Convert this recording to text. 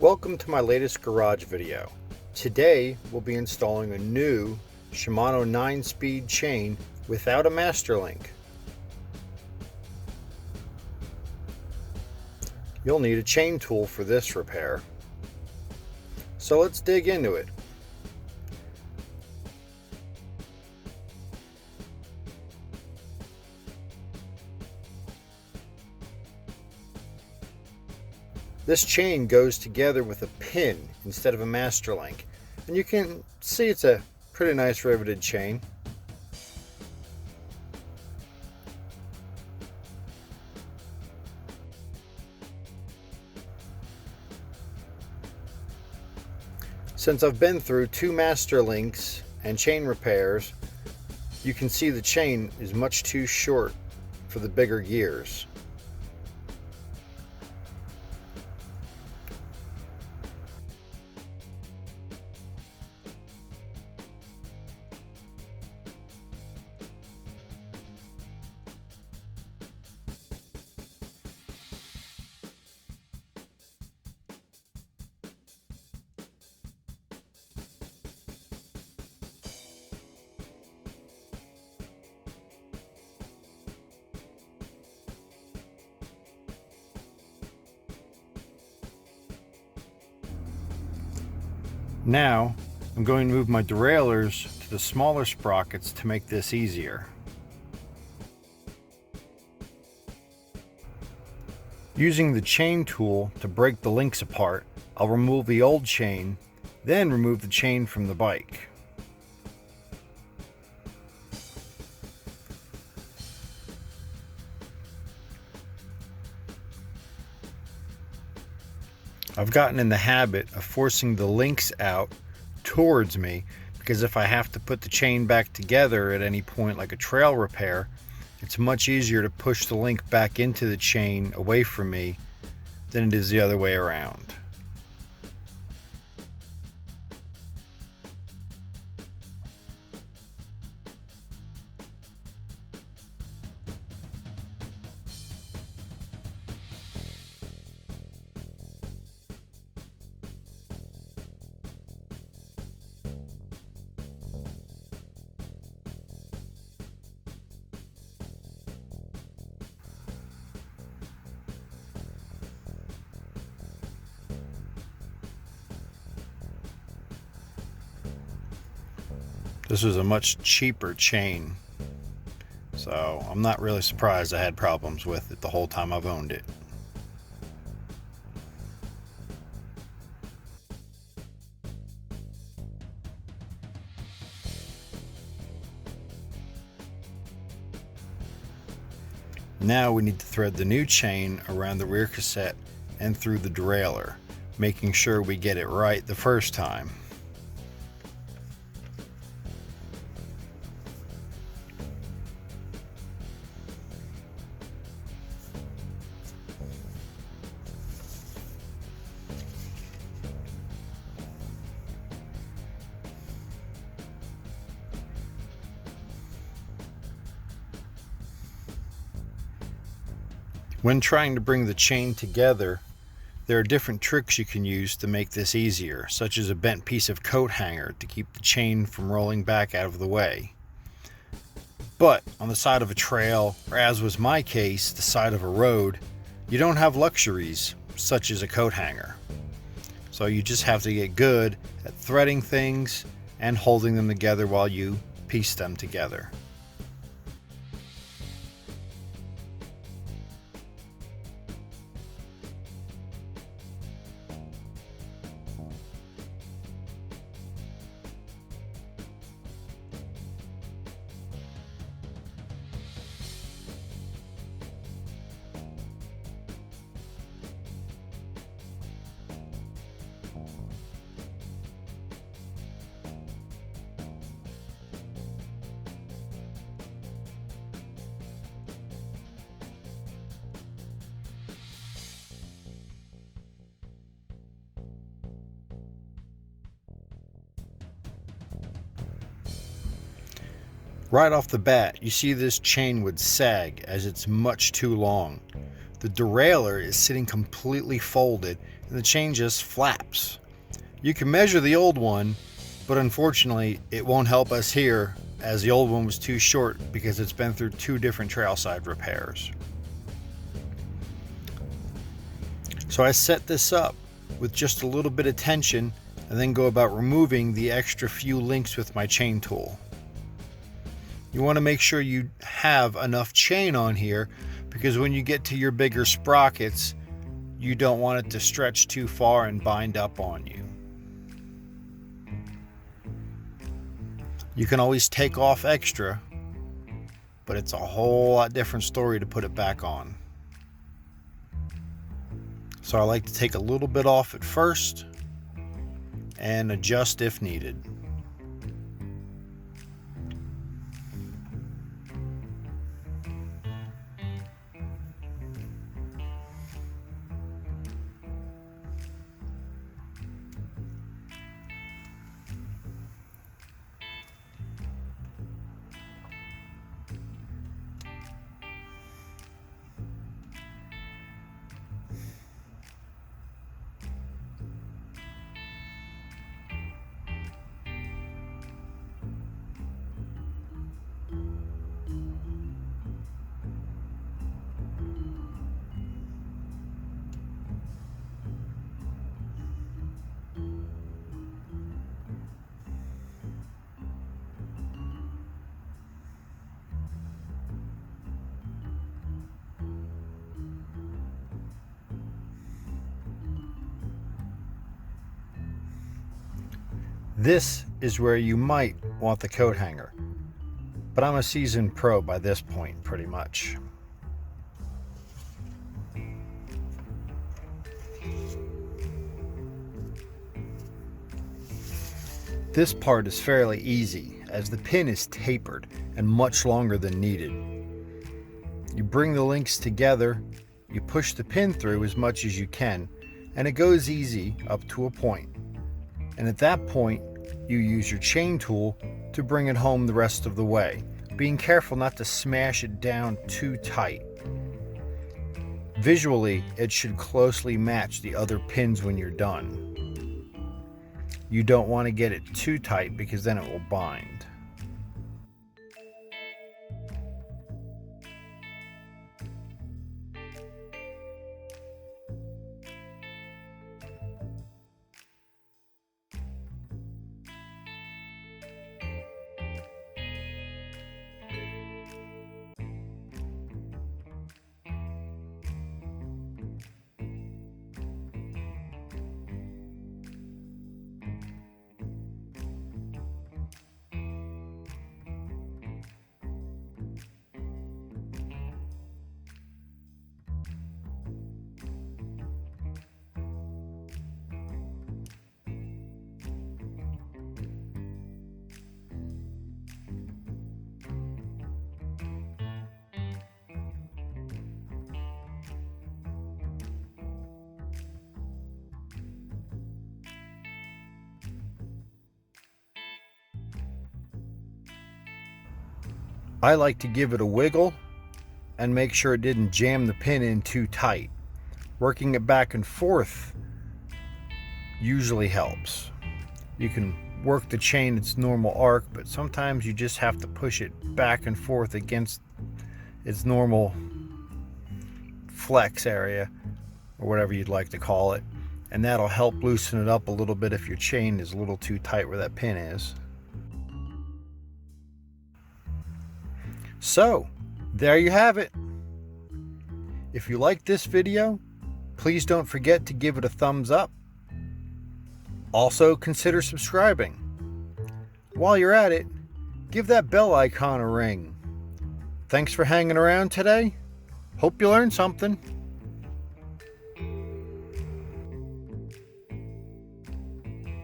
Welcome to my latest garage video. Today we'll be installing a new Shimano 9-speed chain without a master link. You'll need a chain tool for this repair. So let's dig into it. This chain goes together with a pin instead of a master link, and you can see it's a pretty nice riveted chain. Since I've been through 2 master links and chain repairs, you can see the chain is much too short for the bigger gears. Now, I'm going to move my derailers to the smaller sprockets to make this easier. Using the chain tool to break the links apart, I'll remove the old chain, then remove the chain from the bike. I've gotten in the habit of forcing the links out towards me because if I have to put the chain back together at any point, like a trail repair, it's much easier to push the link back into the chain away from me than it is the other way around. This was a much cheaper chain, so I'm not really surprised I had problems with it the whole time I've owned it. Now we need to thread the new chain around the rear cassette and through the derailleur, making sure we get it right the first time. When trying to bring the chain together, there are different tricks you can use to make this easier, such as a bent piece of coat hanger to keep the chain from rolling back out of the way. But on the side of a trail, or as was my case, the side of a road, you don't have luxuries such as a coat hanger. So you just have to get good at threading things and holding them together while you piece them together. Right off the bat, you see this chain would sag as it's much too long. the derailleur is sitting completely folded and the chain just flaps. You can measure the old one, but unfortunately it won't help us here as the old one was too short because it's been through 2 different trailside repairs. So I set this up with just a little bit of tension and then go about removing the extra few links with my chain tool. You want to make sure you have enough chain on here because when you get to your bigger sprockets, you don't want it to stretch too far and bind up on you. You can always take off extra, but it's a whole lot different story to put it back on. So I like to take a little bit off at first and adjust if needed. This is where you might want the coat hanger, but I'm a seasoned pro by this point pretty much. This part is fairly easy as the pin is tapered and much longer than needed. You bring the links together, you push the pin through as much as you can, and it goes easy up to a point. And at that point, you use your chain tool to bring it home the rest of the way, being careful not to smash it down too tight. Visually, it should closely match the other pins when you're done. You don't want to get it too tight because then it will bind. I like to give it a wiggle and make sure it didn't jam the pin in too tight. Working it back and forth usually helps. You can work the chain its normal arc, but sometimes you just have to push it back and forth against its normal flex area, or whatever you'd like to call it, and that'll help loosen it up a little bit if your chain is a little too tight where that pin is. So, there you have it. If you like this video, please don't forget to give it a thumbs up. Also, consider subscribing. While you're at it, give that bell icon a ring. Thanks for hanging around today. Hope you learned something.